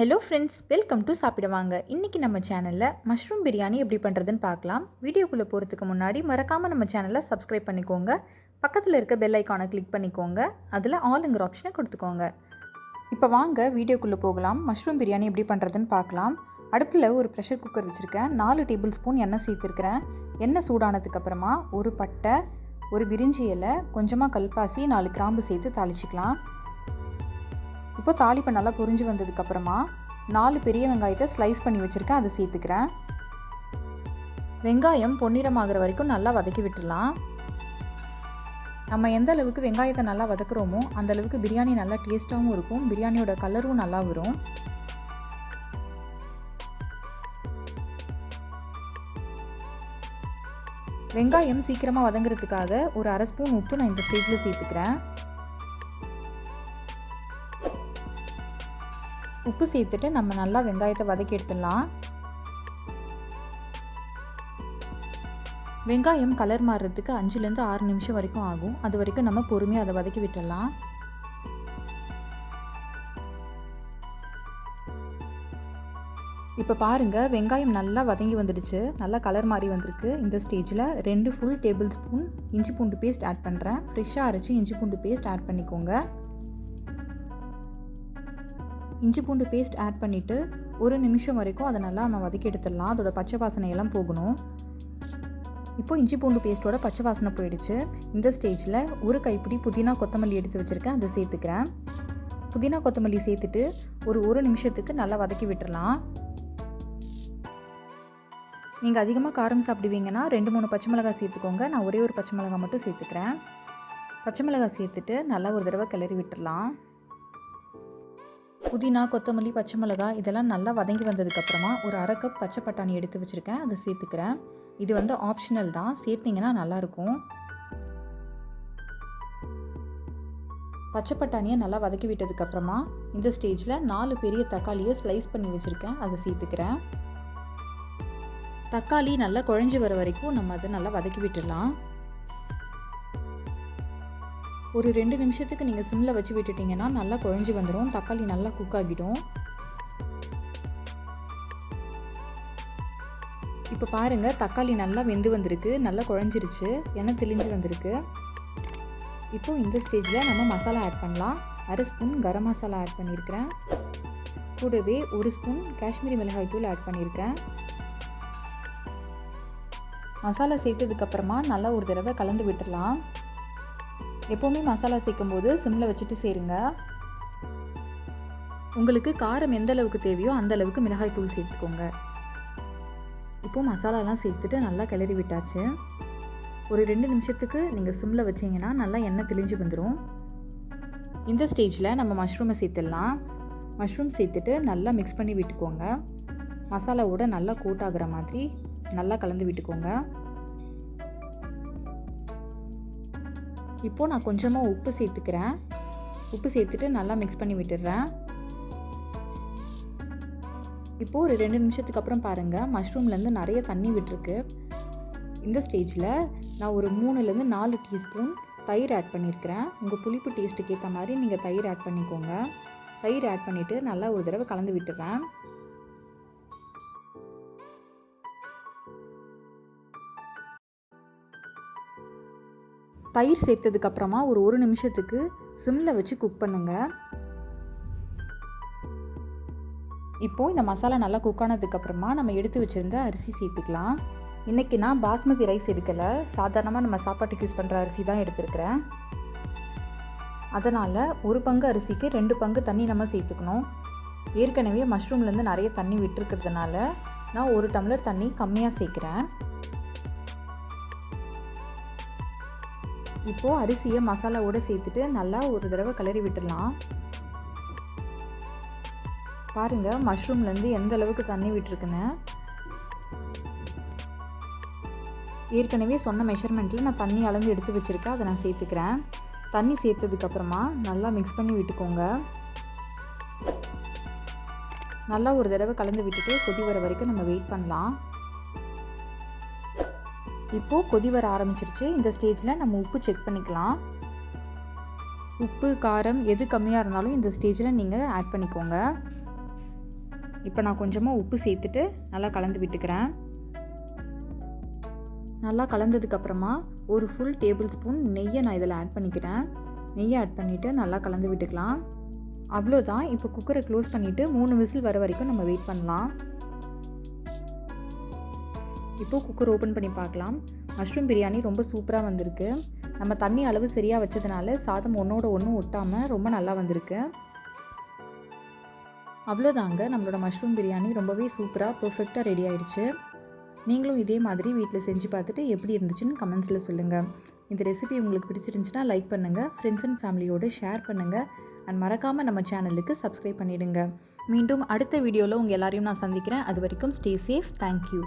Hello friends, welcome to சாப்பிட வாங்க. இன்றைக்கி நம்ம சேனலில் மஷ்ரூம் பிரியாணி எப்படி பண்ணுறதுன்னு பார்க்கலாம். வீடியோக்குள்ளே போகிறதுக்கு முன்னாடி மறக்காமல் நம்ம சேனலை சப்ஸ்கிரைப் பண்ணிக்கோங்க. பக்கத்தில் இருக்க பெல் ஐக்கானை கிளிக் பண்ணிக்கோங்க. அதில் ஆல்ங்கிற ஆப்ஷனை கொடுத்துக்கோங்க. இப்போ வாங்க வீடியோக்குள்ளே போகலாம். மஷ்ரூம் பிரியாணி எப்படி பண்ணுறதுன்னு பார்க்கலாம். அடுப்பில் ஒரு ப்ரெஷர் குக்கர் வச்சுருக்கேன். 4 டேபிள் ஸ்பூன் எண்ணெய் சேர்த்துருக்கிறேன். எண்ணெய் சூடானதுக்கப்புறமா ஒரு பட்டை, ஒரு பிரிஞ்சி இலை, கொஞ்சமாக கல்பாசி, 4 கிராம்பு சேர்த்து தாளிச்சிக்கலாம். இப்போ தாளிப்பு நல்லா பொரிஞ்சு வந்ததுக்கப்புறமா 4 பெரிய வெங்காயத்தை ஸ்லைஸ் பண்ணி வச்சுருக்கேன், அதை சேர்த்துக்கிறேன். வெங்காயம் பொன்னிறமாகிற வரைக்கும் நல்லா வதக்கி விட்டுடலாம். நம்ம எந்த அளவுக்கு வெங்காயத்தை நல்லா வதக்குறோமோ அந்த அளவுக்கு பிரியாணி நல்லா டேஸ்ட்டாகவும் இருக்கும், பிரியாணியோட கலரும் நல்லா வரும். வெங்காயம் சீக்கிரமாக வதங்குறதுக்காக ஒரு அரை ஸ்பூன் உப்பு நான் இந்த ஸ்டேஜில் சேர்த்துக்கிறேன். உப்பு சேர்த்துட்டு நம்ம நல்லா வெங்காயத்தை வதக்கி எடுத்துடலாம். வெங்காயம் கலர் மாறுறதுக்கு 5லேருந்து 6 நிமிஷம் வரைக்கும் ஆகும். அது வரைக்கும் நம்ம பொறுமையாக அதை வதக்கி விட்டுடலாம். இப்போ பாருங்கள், வெங்காயம் நல்லா வதங்கி வந்துடுச்சு, நல்லா கலர் மாறி வந்திருக்கு. இந்த ஸ்டேஜில் 2 ஃபுல் டேபிள் ஸ்பூன் இஞ்சி பூண்டு பேஸ்ட் ஆட் பண்ணுறேன். ஃப்ரெஷ்ஷாக அரைச்சி இஞ்சி பூண்டு பேஸ்ட் ஆட் பண்ணிக்கோங்க. இஞ்சி பூண்டு பேஸ்ட் ஆட் பண்ணிவிட்டு 1 நிமிஷம் வரைக்கும் அதை நல்லா நம்ம வதக்கி எடுத்துடலாம். அதோட பச்சை வாசனையெல்லாம் போகணும். இப்போது இஞ்சி பூண்டு பேஸ்ட்டோட பச்சை வாசனை போயிடுச்சு. இந்த ஸ்டேஜில் ஒரு கைப்பிடி புதினா கொத்தமல்லி எடுத்து வச்சுருக்கேன், அதை சேர்த்துக்கிறேன். புதினா கொத்தமல்லி சேர்த்துட்டு ஒரு நிமிஷத்துக்கு நல்லா வதக்கி விட்டுடலாம். நீங்கள் அதிகமாக காரம் சாப்பிடுவீங்கன்னா 2-3 பச்சை மிளகாய் சேர்த்துக்கோங்க. நான் ஒரே ஒரு பச்சை மிளகாய் மட்டும் சேர்த்துக்கிறேன். பச்சை மிளகாய் சேர்த்துட்டு நல்லா ஒரு தடவை கிளறி விட்டுடலாம். புதினா, கொத்தமல்லி, பச்சை மிளகாய் இதெல்லாம் நல்லா வதங்கி வந்ததுக்கப்புறமா ஒரு அரை கப் பச்சை பட்டாணி எடுத்து வச்சுருக்கேன், அதை சேர்த்துக்கிறேன். இது ஆப்ஷனல் தான், சேர்த்திங்கன்னா நல்லாயிருக்கும். பச்சை பட்டாணியை நல்லா வதக்கி விட்டதுக்கப்புறமா இந்த ஸ்டேஜில் 4 பெரிய தக்காளியை ஸ்லைஸ் பண்ணி வச்சுருக்கேன், அதை சேர்த்துக்கிறேன். தக்காளி நல்லா குழஞ்சி வர வரைக்கும் நம்ம அதை நல்லா வதக்கி விட்டுடலாம். ஒரு 2 நிமிஷத்துக்கு நீங்கள் சிம்மில் வச்சு விட்டுட்டிங்கன்னா நல்லா குழஞ்சி வந்துடும், தக்காளி நல்லா குக் ஆகிடும். இப்போ பாருங்கள், தக்காளி நல்லா வெந்து வந்திருக்கு, நல்லா குழஞ்சிருச்சு, எண்ணெய் தெளிஞ்சு வந்திருக்கு. இப்போது இந்த ஸ்டேஜில் நம்ம மசாலா ஆட் பண்ணலாம். அரை ஸ்பூன் கரம் மசாலா ஆட் பண்ணியிருக்கிறேன். கூடவே 1 ஸ்பூன் காஷ்மீரி மிளகாய் தூள் ஆட் பண்ணியிருக்கேன். மசாலா சேர்த்ததுக்கப்புறமா நல்லா ஒரு தடவை கலந்து விட்டுடலாம். எப்போவுமே மசாலா சேர்க்கும் போது சிம்மில் வச்சுட்டு சேருங்க. உங்களுக்கு காரம் எந்த அளவுக்கு தேவையோ அந்த அளவுக்கு மிளகாய் தூள் சேர்த்துக்கோங்க. இப்போது மசாலாலாம் சேர்த்துட்டு நல்லா கிளறி விட்டாச்சு. ஒரு 2 நிமிஷத்துக்கு நீங்கள் சிம்மில் வச்சிங்கன்னா நல்லா எண்ணெய் தெளிஞ்சு வந்துடும். இந்த ஸ்டேஜில் நம்ம மஷ்ரூமை சேர்த்துடலாம். மஷ்ரூம் சேர்த்துட்டு நல்லா மிக்ஸ் பண்ணி விட்டுக்கோங்க. மசாலாவோட நல்லா கோட் ஆகிற மாதிரி நல்லா கலந்து விட்டுக்கோங்க. இப்போது நான் கொஞ்சமாக உப்பு சேர்த்துக்கிறேன். உப்பு சேர்த்துட்டு நல்லா மிக்ஸ் பண்ணி விட்டுடுறேன். இப்போது ஒரு 2 நிமிஷத்துக்கு அப்புறம் பாருங்கள், மஷ்ரூம்லேருந்து நிறைய தண்ணி விட்டுருக்கு. இந்த ஸ்டேஜில் நான் ஒரு 3லேருந்து 4 டீஸ்பூன் தயிர் ஆட் பண்ணியிருக்கிறேன். உங்கள் புளிப்பு டேஸ்ட்டுக்கு ஏற்ற மாதிரி நீங்கள் தயிர் ஆட் பண்ணிக்கோங்க. தயிர் ஆட் பண்ணிவிட்டு நல்லா ஒரு தடவை கலந்து விட்டுறேன். தயிர் சேர்த்ததுக்கப்புறமா ஒரு நிமிஷத்துக்கு சிம்மில் வச்சு குக் பண்ணுங்கள். இப்போது இந்த மசாலா நல்லா குக் ஆனதுக்கப்புறமா நம்ம எடுத்து வச்சுருந்த அரிசி சேர்த்துக்கலாம். இன்றைக்கி நான் பாஸ்மதி ரைஸ் எடுக்கலை, சாதாரணமாக நம்ம சாப்பாட்டுக்கு யூஸ் பண்ணுற அரிசி தான் எடுத்துருக்கிறேன். அதனால் 1 பங்கு அரிசிக்கு 2 பங்கு தண்ணி நம்ம சேர்த்துக்கணும். ஏற்கனவே மஷ்ரூம்லேருந்து நிறைய தண்ணி விட்டுருக்கிறதுனால நான் 1 டம்ளர் தண்ணி கம்மியாக சேர்க்குறேன். இப்போது அரிசியை மசாலாவோடு சேர்த்துட்டு நல்லா ஒரு தடவை கிளறி விட்டுடலாம். பாருங்கள், மஷ்ரூம்லேருந்து எந்த அளவுக்கு தண்ணி விட்டுருக்குன்னு. ஏற்கனவே சொன்ன மெஷர்மெண்ட்டில் நான் தண்ணி அளந்து எடுத்து வச்சுருக்கேன், அதை நான் சேர்த்துக்கிறேன். தண்ணி சேர்த்ததுக்கப்புறமா நல்லா மிக்ஸ் பண்ணி விட்டுக்கோங்க. நல்லா ஒரு தடவை கலந்து விட்டுட்டு கொதி வர வரைக்கும் நம்ம வெயிட் பண்ணலாம். இப்போது கொதி வர ஆரம்பிச்சிருச்சு. இந்த ஸ்டேஜில் நம்ம உப்பு செக் பண்ணிக்கலாம். உப்பு, காரம் எது கம்மியாக இருந்தாலும் இந்த ஸ்டேஜில் நீங்கள் ஆட் பண்ணிக்கோங்க. இப்போ நான் கொஞ்சமாக உப்பு சேர்த்துட்டு நல்லா கலந்து விட்டுக்கிறேன். நல்லா கலந்ததுக்கப்புறமா ஒரு ஃபுல் டேபிள் ஸ்பூன் நெய்யை நான் இதில் ஆட் பண்ணிக்கிறேன். நெய்யை ஆட் பண்ணிவிட்டு நல்லா கலந்து விட்டுக்கலாம். அவ்வளோதான். இப்போ குக்கரை க்ளோஸ் பண்ணிவிட்டு 3 விசில் வர வரைக்கும் நம்ம வெயிட் பண்ணலாம். இப்போது குக்கர் ஓப்பன் பண்ணி பார்க்கலாம். மஷ்ரூம் பிரியாணி ரொம்ப சூப்பராக வந்திருக்கு. நம்ம தண்ணி அளவு சரியாக வச்சதுனால சாதம் ஒன்றோட ஒன்று ஒட்டாமல் ரொம்ப நல்லா வந்திருக்கு. அவ்வளோதாங்க, நம்மளோட மஷ்ரூம் பிரியாணி ரொம்பவே சூப்பராக பர்ஃபெக்டாக ரெடி ஆகிடுச்சு. நீங்களும் இதே மாதிரி வீட்டில் செஞ்சு பார்த்துட்டு எப்படி இருந்துச்சுன்னு கமெண்ட்ஸில் சொல்லுங்கள். இந்த ரெசிபி உங்களுக்கு பிடிச்சிருந்துச்சுன்னா லைக் பண்ணுங்கள், ஃப்ரெண்ட்ஸ் அண்ட் ஃபேமிலியோடு ஷேர் பண்ணுங்கள், அண்ட் மறக்காமல் நம்ம சேனலுக்கு சப்ஸ்கிரைப் பண்ணிவிடுங்க. மீண்டும் அடுத்த வீடியோவில் உங்கள் எல்லாரையும் நான் சந்திக்கிறேன். அது வரைக்கும் ஸ்டே சேஃப். தேங்க்யூ.